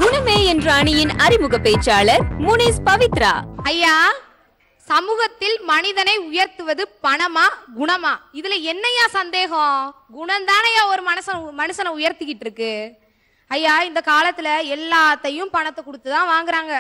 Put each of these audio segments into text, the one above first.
குணமே என்ற அணியின் அறிமுக பேச்சாளர் முனிஸ் பவித்ரா. ஐயா, சமூகத்தில் மனிதனை உயர்த்துவது பணமா குணமா? இதுல என்னையா சந்தேகம்? குணம் தானையா ஒரு மனுஷனை உயர்த்திக்கிட்டு இருக்கு. ஐயா, இந்த காலத்துல எல்லாத்தையும் பணத்தை கொடுத்துதான் வாங்குறாங்க,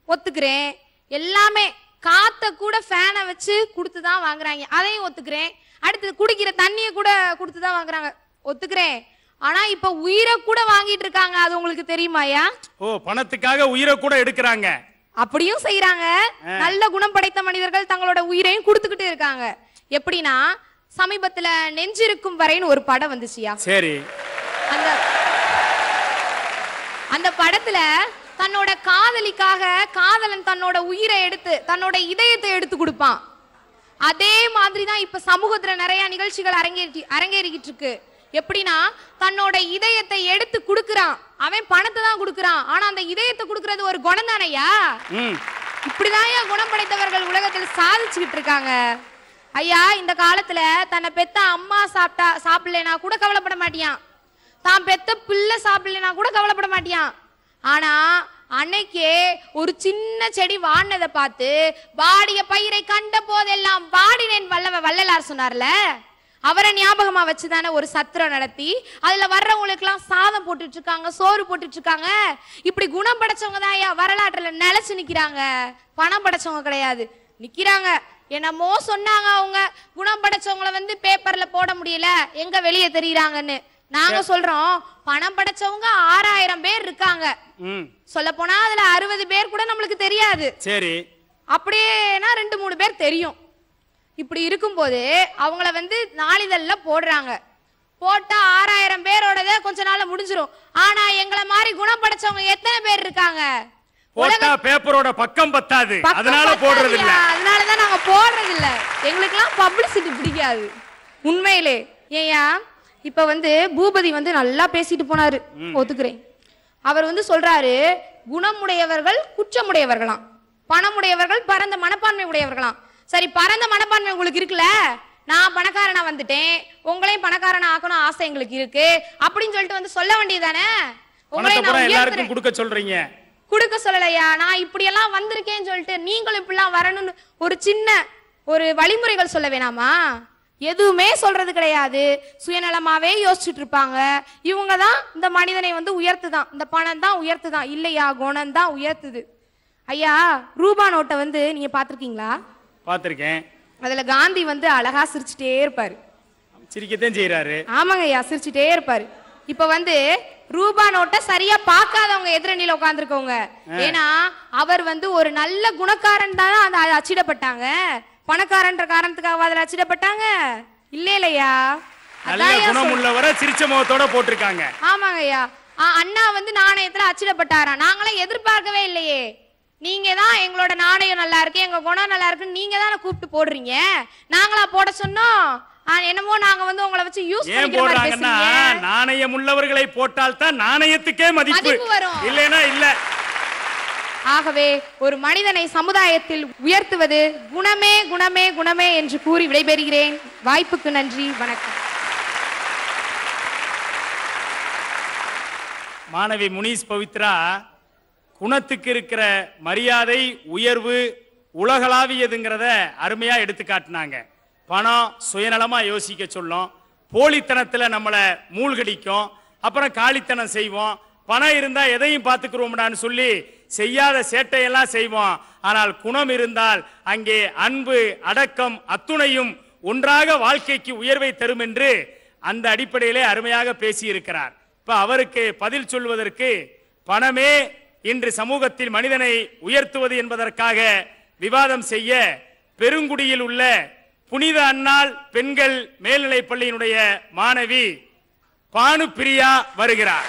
ஒத்துக்கிறேன். எல்லாமே காத்த கூட ஃபேனை வச்சு கொடுத்துதான் வாங்குறாங்க, அதையும் ஒத்துக்கிறேன். அடுத்து குடிக்கிற தண்ணிய கூட கொடுத்துதான் வாங்குறாங்க, ஒத்துக்கிறேன். ஆனா இப்ப உயிரை கூட வாங்கிட்டு இருக்காங்க, அது உங்களுக்கு தெரியுமாயா? ஓ, பணத்துக்காக உயிரை கூட எடுக்கிறாங்க. அப்படியும் செய்யறாங்க. நல்ல குணம் படைத்த மனிதர்கள் தங்களோட உயிரையும் கொடுத்துக்கிட்டு இருக்காங்க. எப்படின்னா, சமீபத்துல நெஞ்சிருக்கும் வரைன்னு ஒரு படம் வந்துச்சியா. சரி. அந்த படத்துல தன்னோட காதலிக்காக காதலன் தன்னோட உயிரை எடுத்து தன்னோட இதயத்தை எடுத்து கொடுப்பான். அதே மாதிரிதான் இப்ப சமூகத்துல நிறைய நிகழ்ச்சிகள் அரங்கேறிக்கிட்டு இருக்கு. எப்படின்னா, தன்னோட இதயத்தை எடுத்து கொடுக்கறான், அவன் பணத்தை தான் கொடுக்கறான். ஆனா அந்த இதயத்தை கொடுக்கறது ஒரு குணம் தானையா? இப்படிதான் குணம் படைத்தவர்கள் உலகத்தில் சாதிச்சுக்கிட்டு இருக்காங்க. ஐயா, இந்த காலத்துல தன்னை பெத்த அம்மா சாப்பிடலனா கூட கவலைப்பட மாட்டியான், தான் பெத்த பிள்ளை சாப்பிடலனா கூட கவலைப்பட மாட்டியான். ஆனா அன்னைக்கே ஒரு சின்ன செடி வாடினதை பார்த்து வாடிய பயிரை கண்ட போதெல்லாம் வாடினேன் வள்ளலார் சொன்னார்ல, அவரை ஞாபகமா வச்சுதானே ஒரு சத்திரம் நடத்தி அதுல வர்றவங்களுக்கு எல்லாம் சாதம் போட்டுட்டு இருக்காங்க, சோறு போட்டுட்டு இருக்காங்க. இப்படி குணம் படைச்சவங்க தான் வரலாற்றுல நிலைச்சு நிக்கிறாங்க, பணம் படைச்சவங்க கிடையாது. நிக்கிறாங்க. என்னமோ சொன்னாங்க, அவங்க குணம் படைச்சவங்களை பேப்பர்ல போட முடியல, எங்க வெளியே தெரியுறாங்கன்னு. நாங்க சொல்றோம், பணம் படைச்சவங்க 6000 பேர் இருக்காங்க. சொல்ல போனா அதுல 60 பேர் கூட நம்மளுக்கு தெரியாது. சரி, அப்படியேனா 2-3 பேர் தெரியும். இப்படி இருக்கும்போது அவங்கள நாளிதழ்ல போடுறாங்க. போட்டா 6000 பேரோடதே கொஞ்ச நாள்ல முடிஞ்சிரும். ஆனா எங்களை மாதிரி குணம் படைச்சவங்க எத்தனை பேர் இருக்காங்க? போட்டா பேப்பரோட பக்கம் பத்தாது, அதனால போடுறது இல்ல. அதனாலதான் நாங்க போடுறது இல்ல, எங்களுக்குலாம் பப்ளிசிட்டி பிடிக்காது உண்மையிலே. ஏயா, இப்ப பூபதி நல்லா பேசிட்டு போனாரு, ஒத்துக்கிறேன். அவர் சொல்றாரு, குணமுடையவர்கள் குற்றமுடையவர்களாம், பணமுடையவர்கள் பரந்த மனப்பான்மை உடையவர்களாம். சரி, பரந்த மனப்பான்மை உங்களுக்கு இருக்குல்ல, நான் பணக்காரனா வந்துட்டேன், உங்களையும் பணக்காரனா ஆக்கணும் ஆசை எங்களுக்கு இருக்கு அப்படின்னு சொல்லிட்டு சொல்ல வேண்டியதானே? எல்லாருக்கும் கொடுக்க சொல்றீங்க. கொடுக்க சொல்லலையா, நான் இப்படி எல்லாம் வந்திருக்கேன்னு சொல்லிட்டு நீங்களும் இப்படிலாம் வரணும்னு ஒரு சின்ன ஒரு வழிமுறைகள் சொல்ல வேணாமா? எதுவுமே சொல்றது கிடையாது, சுயநலமாவே யோசிச்சுட்டு இருப்பாங்க. இவங்க தான் இந்த மனிதனை உயர்த்துதான், இந்த பணம் தான் உயர்த்துதான் இல்லையா? குணம் தான் உயர்த்துது. ஐயா, ரூபா நோட்டை நீங்க பாத்திருக்கீங்களா? பாத்திருக்கேன். அதுல காந்தி அழகா சிரிச்சுட்டே இருப்பாரு. சிரிக்கத்தான் செய்யறாரு. ஆமாங்க ஐயா, சிரிச்சுட்டே இருப்பாரு. இப்ப ரூபா நோட்டை சரியா பார்க்காதவங்க எதிரணியில உட்கார்ந்துருக்கவங்க, ஏன்னா அவர் ஒரு நல்ல குணக்காரன் தான் அதை அச்சிடப்பட்டாங்க. பணக்காரன்ற காரணத்துக்காக அதுல அச்சிடப்பட்டாங்க இல்லையா? நல்ல குணம் உள்ளவரை சிரிச்ச முகத்தோட போட்டிருக்காங்க. ஆமாங்க ஐயா. அண்ணா நாணயத்துல அச்சிடப்பட்டாரா? நாங்களாம் எதிர்பார்க்கவே இல்லையே. நீங்க தான் எங்களோட நாணயம் நல்லா இருக்கு, எங்க குணம் நல்லா இருக்குன்னு நீங்க தானே கூப்பிட்டு போடுறீங்க, நாங்களா போட சொன்னோம்? என்னமோ நாங்க உங்களை வச்சு யூஸ் பண்ணிக்கிற மாதிரி பேசுறீங்க. நாணயம் உள்ளவர்களை போட்டால் தான் நாணயத்துக்கே மதிப்பு வரும், இல்லைனா இல்ல. ஆகவே ஒரு மனிதனை சமுதாயத்தில் உயர்த்துவது குணமே குணமே குணமே என்று கூறி விடைபெறுகிறேன். வாய்ப்புக்கு நன்றி, வணக்கம். மாணவி முனிஸ் பவித்ரா குணத்துக்கு இருக்கிற மரியாதை உயர்வு உலகளாவியதுங்கிறத அருமையா எடுத்து காட்டினாங்க. பணம் சுயநலமா யோசிக்க சொல்லும், போலித்தனத்துல நம்மளை மூழ்கடிக்கும், அப்புறம் காலித்தனம் செய்வோம், பணம் இருந்தா எதையும் பார்த்துக்கிறோம்டான்னு சொல்லி செய்யாத சேட்டையெல்லாம் செய்வோம். ஆனால் குணம் இருந்தால் அங்கே அன்பு அடக்கம் அத்துணையும் ஒன்றாக வாழ்க்கைக்கு உயர்வை தரும் என்று அந்த அடிப்படையிலே அருமையாக பேசி இருக்கிறார். இப்ப அவருக்கு பதில் சொல்வதற்கு பணமே இன்று சமூகத்தில் மனிதனை உயர்த்துவது என்பதற்காக விவாதம் செய்ய பெருங்குடியில் உள்ள புனித அன்னாள் பெண்கள் மேல்நிலைப் பள்ளியினுடைய மாணவி பானுப்பிரியா வருகிறார்.